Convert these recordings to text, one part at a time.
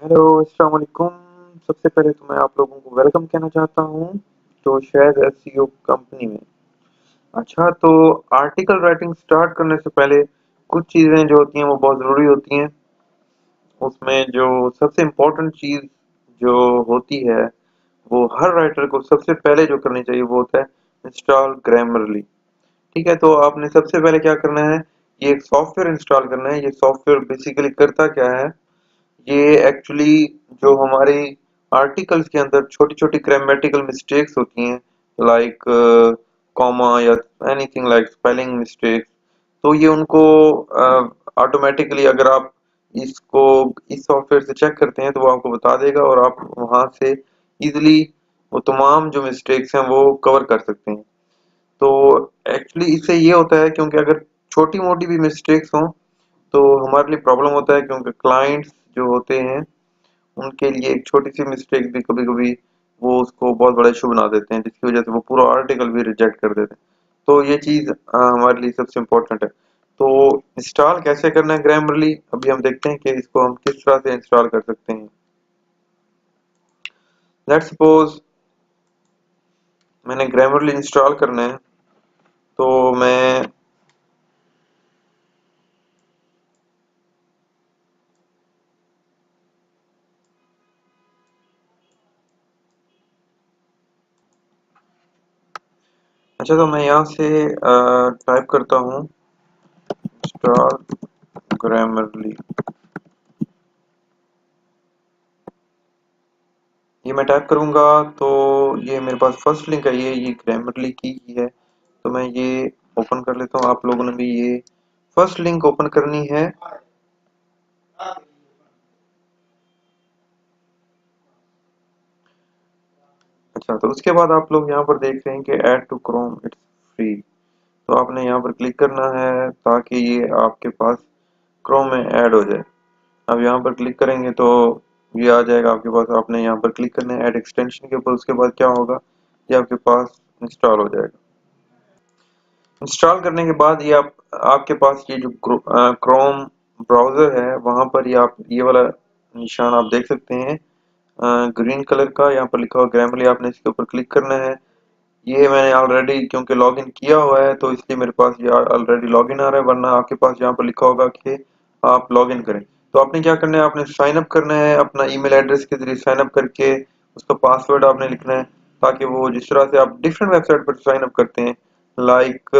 Hello, अस्सलाम वालेकुम। सबसे पहले तो मैं आप लोगों को वेलकम कहना चाहता हूँ तो शायद एसईओ कंपनी में। अच्छा, तो आर्टिकल राइटिंग स्टार्ट करने से पहले कुछ चीज़ें जो होती हैं वो बहुत ज़रूरी होती हैं। उसमें जो सबसे इम्पोर्टेंट चीज़ जो होती है वो हर राइटर को सबसे पहले जो करनी चाहिए वो होता है इंस्टॉल ग्रामरली। ठीक है, तो आपने सबसे पहले क्या करना है, ये एक सॉफ्टवेयर इंस्टॉल करना है। ये सॉफ्टवेयर बेसिकली करता क्या है, ये एक्चुअली जो हमारे आर्टिकल्स के अंदर छोटी-छोटी ग्रामेटिकल मिस्टेक्स होती हैं, लाइक कॉमा या एनीथिंग लाइक स्पेलिंग मिस्टेक्स, तो ये उनको ऑटोमेटिकली अगर आप इसको इस सॉफ्टवेयर से चेक करते हैं तो वो आपको बता देगा और आप वहां से इजीली वो तमाम जो मिस्टेक्स हैं वो कवर कर सकते हैं। तो एक्चुअली इससे ये होता है क्योंकि अगर छोटी मोटी भी मिस्टेक्स हों तो हमारे लिए प्रॉब्लम होता है, क्योंकि क्लाइंट्स जो होते हैं उनके लिए एक छोटी सी मिस्टेक भी कभी कभी वो उसको बहुत बड़ा इशू बना देते हैं, जिसकी वजह से वो पूरा आर्टिकल भी रिजेक्ट कर देते हैं। तो ये चीज हमारे लिए सबसे इम्पोर्टेंट है। तो इंस्टॉल कैसे करना है ग्रामरली, अभी हम देखते हैं कि इसको हम किस तरह से इंस्टॉल कर सकते हैं। लेट्स सपोज मैंने ग्रामरली इंस्टॉल करना है, तो मैं अच्छा, तो मैं यहाँ से टाइप करता हूँ इंस्टॉल ग्रामरली। ये मैं टाइप करूंगा तो ये मेरे पास फर्स्ट लिंक है, ये ग्रामरली की ही है। तो मैं ये ओपन कर लेता हूँ। आप लोगों ने भी ये फर्स्ट लिंक ओपन करनी है। अच्छा, तो उसके बाद आप लोग यहाँ पर देख रहे हैं कि add to Chrome it's free. तो आपने यहाँ पर क्लिक करना है ताकि ये आपके पास क्रोम में ऐड हो जाए। अब यहाँ पर क्लिक करेंगे तो ये आ जाएगा आपके पास। आपने यहाँ पर क्लिक करना है ऐड एक्सटेंशन के ऊपर। उसके बाद क्या होगा, ये आपके पास इंस्टॉल हो जाएगा। इंस्टॉल करने के बाद ये आपके पास ये जो क्रोम ब्राउजर है वहां पर ये आप ये वाला निशान आप देख सकते हैं, ग्रीन कलर का। यहाँ पर लिखा हुआ ग्रामरली, आपने इसके ऊपर क्लिक करना है। ये मैंने ऑलरेडी क्योंकि लॉगिन किया हुआ है तो इसलिए मेरे पास ये ऑलरेडी लॉगिन आ रहा है, वरना आपके पास यहाँ पर लिखा होगा कि आप लॉगिन करें। तो आपने क्या करना है, आपने साइन अप करना है अपना ईमेल एड्रेस के जरिए। साइन अप करके उसका पासवर्ड आपने लिखना है, ताकि वो जिस तरह से आप डिफरेंट वेबसाइट पर साइन अप करते हैं, लाइक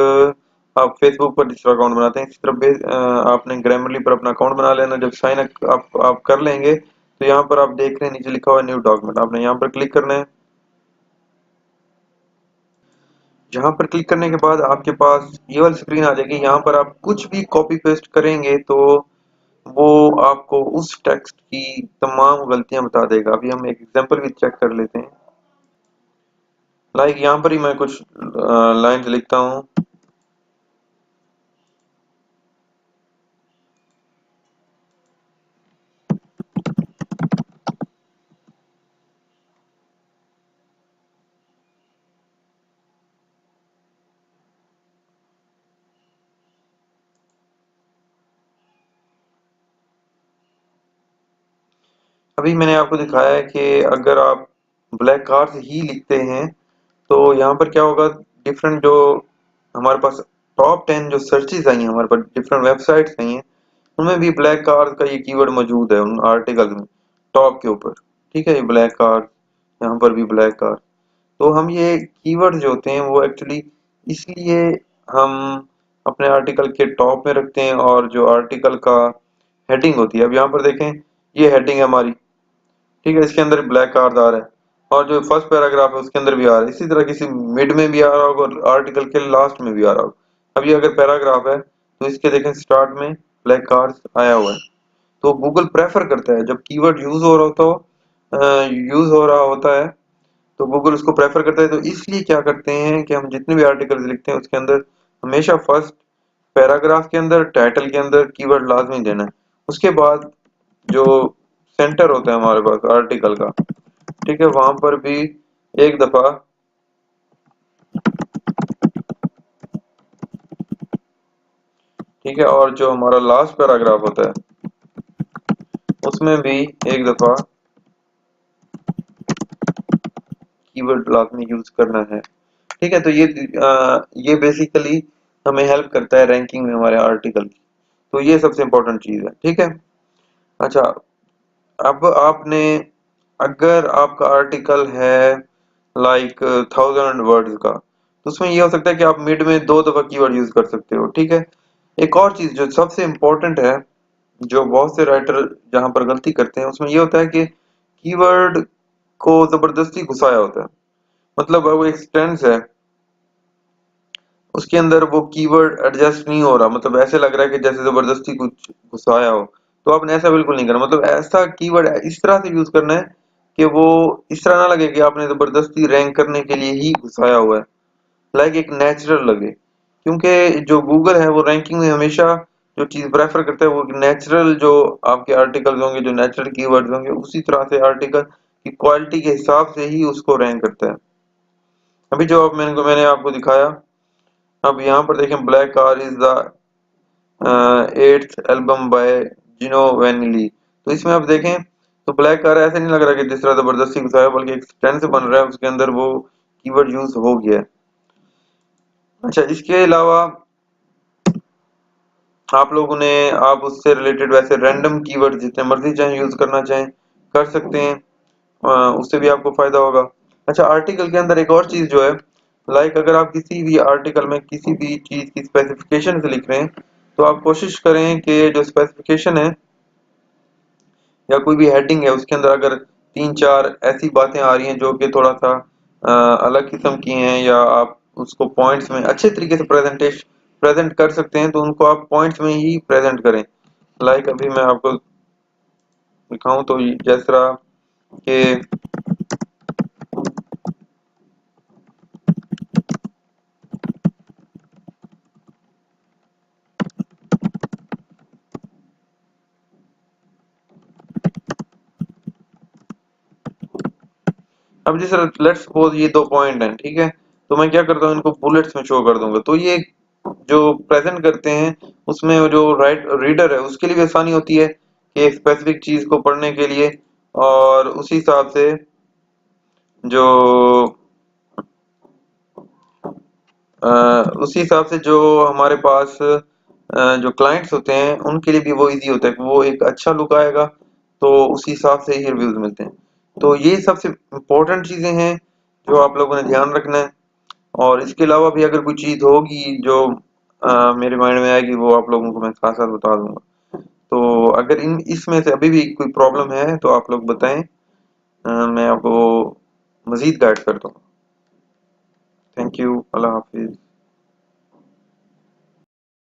आप फेसबुक पर जिस तरह अकाउंट बनाते हैं इसी तरह आपने ग्रामरली पर अपना अकाउंट बना लेना। जब साइन अप आप कर लेंगे तो यहाँ पर आप देख रहे हैं नीचे लिखा हुआ है न्यू डॉक्यूमेंट, आपने यहाँ पर क्लिक करना है। जहां पर क्लिक करने के बाद आपके पास ये वाली स्क्रीन आ जाएगी। यहाँ पर आप कुछ भी कॉपी पेस्ट करेंगे तो वो आपको उस टेक्स्ट की तमाम गलतियां बता देगा। अभी हम एक एग्जांपल भी चेक कर लेते हैं। लाइक यहाँ पर ही मैं कुछ लाइंस लिखता हूँ। अभी मैंने आपको दिखाया है कि अगर आप ब्लैक कार्स ही लिखते हैं तो यहाँ पर क्या होगा, डिफरेंट जो हमारे पास टॉप 10 जो सर्चेज आई हैं, हमारे पास डिफरेंट वेबसाइट्स आई हैं, उनमें भी ब्लैक कार्स का ये कीवर्ड मौजूद है उन आर्टिकल में, टॉप के ऊपर। ठीक है, ये ब्लैक कार्स, यहाँ पर भी ब्लैक कार्स। तो हम ये कीवर्ड जो होते हैं वो एक्चुअली इसलिए हम अपने आर्टिकल के टॉप में रखते हैं। और जो आर्टिकल का हेडिंग होती है, अब यहाँ पर देखें, ये हेडिंग है हमारी। ठीक है, इसके अंदर ब्लैक कार्ड आ रहा है और जो फर्स्ट पैराग्राफ है उसके अंदर भी आ रहा है। इसी तरह किसी मिड में भी आ रहा होगा और आर्टिकल के लास्ट में भी आ रहा होगा। अब ये अगर पैराग्राफ है तो इसके देखें स्टार्ट में ब्लैक कार्ड आया हुआ है। तो गूगल प्रेफर करता है जब कीवर्ड यूज हो रहा होता है तो गूगल उसको प्रेफर करता है। तो इसलिए क्या करते हैं कि हम जितने भी आर्टिकल्स लिखते हैं उसके अंदर हमेशा फर्स्ट पैराग्राफ के अंदर, टाइटल के अंदर कीवर्ड लाजमी देना है। उसके बाद जो सेंटर होता है हमारे पास आर्टिकल का, ठीक है, वहां पर भी एक दफा, ठीक है, और जो हमारा लास्ट पैराग्राफ होता है उसमें भी एक दफा कीवर्ड लाजमी यूज करना है। ठीक है, तो ये बेसिकली हमें हेल्प करता है रैंकिंग में हमारे आर्टिकल की। तो ये सबसे इम्पोर्टेंट चीज है। ठीक है। अच्छा, अब आपने, अगर आपका आर्टिकल है लाइक 1000 वर्ड्स का, तो उसमें ये हो सकता है कि आप मिड में 2 दफा कीवर्ड यूज कर सकते हो। ठीक है। एक और चीज जो सबसे इम्पोर्टेंट है, जो बहुत से राइटर जहां पर गलती करते हैं, उसमें ये होता है कि कीवर्ड को जबरदस्ती घुसाया होता है। मतलब वो एक टेंस है, उसके अंदर वो कीवर्ड एडजस्ट नहीं हो रहा, मतलब ऐसे लग रहा है कि जैसे जबरदस्ती कुछ घुसाया हो। तो आपने ऐसा बिल्कुल नहीं करना, मतलब ऐसा कीवर्ड इस तरह से यूज करना है कि वो इस तरह ना लगे कि आपने जबरदस्ती रैंक करने के लिए ही घुसाया हुआ है, लाइक एक नेचुरल लगे। क्योंकि जो गूगल है वो रैंकिंग में हमेशा जो चीज प्रेफर करता है वो नेचुरल, जो आपके आर्टिकल्स होंगे, जो नेचुरल कीवर्ड्स होंगे, उसी तरह से आर्टिकल की क्वालिटी के हिसाब से ही उसको रैंक करता है। अभी जो अब मैंने आपको दिखाया, अब यहाँ पर देखें, black car is the 8th album by जिनो वैनिली। तो इसमें आप देखें तो ब्लैक कार ऐसे नहीं लग रहा कि जिस तरह जबरदस्ती घुसाया, बल्कि एक टेंस बन रहा है, उसके अंदर वो कीवर्ड यूज हो गया है। अच्छा, इसके अलावा आप लोगों ने, आप उससे रिलेटेड वैसे रैंडम कीवर्ड जितने मर्जी चाहें यूज करना चाहें कर सकते हैं, उससे भी आपको फायदा होगा। अच्छा, आर्टिकल के अंदर एक और चीज जो है, लाइक अगर आप किसी भी आर्टिकल में किसी भी चीज की स्पेसिफिकेशन से लिख रहे हैं, तो आप कोशिश करें कि जो स्पेसिफिकेशन है या कोई भी हेडिंग है, उसके अंदर अगर 3-4 ऐसी बातें आ रही हैं जो कि थोड़ा सा अलग किस्म की हैं, या आप उसको पॉइंट्स में अच्छे तरीके से प्रेजेंट कर सकते हैं, तो उनको आप पॉइंट्स में ही प्रेजेंट करें। लाइक अभी मैं आपको दिखाऊं तो जिस तरह के, अब जिस तरह लेट्स सपोज ये 2 पॉइंट हैं, ठीक है, तो मैं क्या करता हूँ, इनको बुलेट्स में शो कर दूंगा। तो ये जो प्रेजेंट करते हैं, उसमें जो राइट रीडर है उसके लिए भी आसानी होती है कि एक स्पेसिफिक चीज को पढ़ने के लिए, और उसी हिसाब से जो उसी हिसाब से जो हमारे पास जो क्लाइंट्स होते हैं उनके लिए भी वो इजी होता है कि वो एक अच्छा लुक आएगा, तो उसी हिसाब से ही रिव्यूज मिलते हैं। तो ये सबसे इम्पोर्टेंट चीजें हैं जो आप लोगों ने ध्यान रखना है। और इसके अलावा भी अगर कोई चीज होगी जो मेरे माइंड में आएगी, वो आप लोगों को मैं साथ साथ बता दूंगा। तो अगर इन इसमें से अभी भी कोई प्रॉब्लम है तो आप लोग बताएं, मैं आपको मजीद गाइड करता हूँ। Thank you, Allah Hafiz.